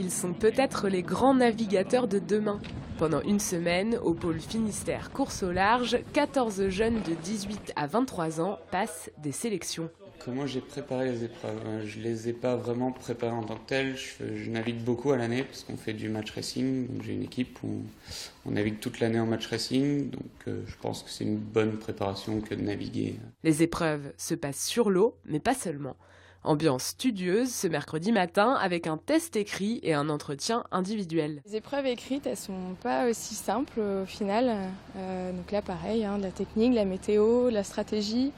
Ils sont peut-être les grands navigateurs de demain. Pendant une semaine, au pôle Finistère course au large, 14 jeunes de 18 à 23 ans passent des sélections. Comment j'ai préparé les épreuves? Je ne les ai pas vraiment préparées en tant que telles. Je navigue beaucoup à l'année parce qu'on fait du match racing. Donc j'ai une équipe où on navigue toute l'année en match racing. Donc je pense que c'est une bonne préparation que de naviguer. Les épreuves se passent sur l'eau, mais pas seulement. Ambiance studieuse ce mercredi matin avec un test écrit et un entretien individuel. Les épreuves écrites, elles sont pas aussi simples au final. Donc là, pareil, de la technique, de la météo, de la stratégie.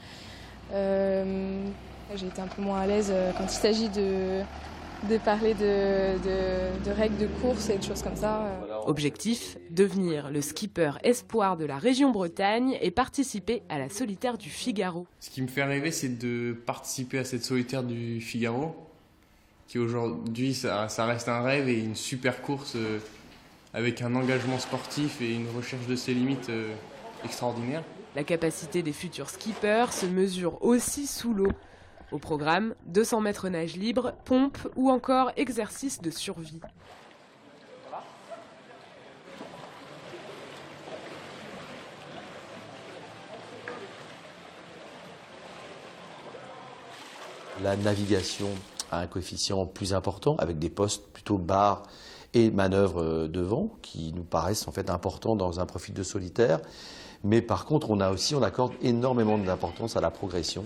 J'ai été un peu moins à l'aise quand il s'agit de parler de règles de course et de choses comme ça. Objectif, devenir le skipper espoir de la région Bretagne et participer à la solitaire du Figaro. Ce qui me fait rêver, c'est de participer à cette solitaire du Figaro, qui aujourd'hui, ça reste un rêve et une super course avec un engagement sportif et une recherche de ses limites extraordinaire. La capacité des futurs skippers se mesure aussi sous l'eau. Au programme, 200 mètres nage libre, pompe ou encore exercice de survie. La navigation a un coefficient plus important avec des postes plutôt barres et manœuvres devant qui nous paraissent en fait importants dans un profil de solitaire. Mais par contre, on accorde énormément d'importance à la progression.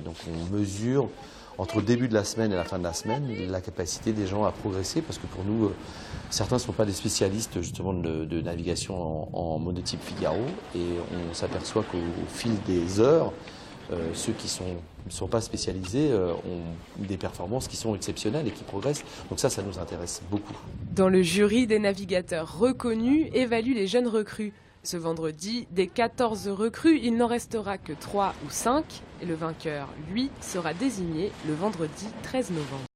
Donc on mesure entre le début de la semaine et la fin de la semaine la capacité des gens à progresser parce que pour nous, certains ne sont pas des spécialistes justement de navigation en monotype Figaro et on s'aperçoit qu'au fil des heures, ceux qui ne sont pas spécialisés ont des performances qui sont exceptionnelles et qui progressent. Donc ça nous intéresse beaucoup. Dans le jury, des navigateurs reconnus évaluent les jeunes recrues. Ce vendredi, des 14 recrues, il n'en restera que 3 ou 5 et le vainqueur, lui, sera désigné le vendredi 13 novembre.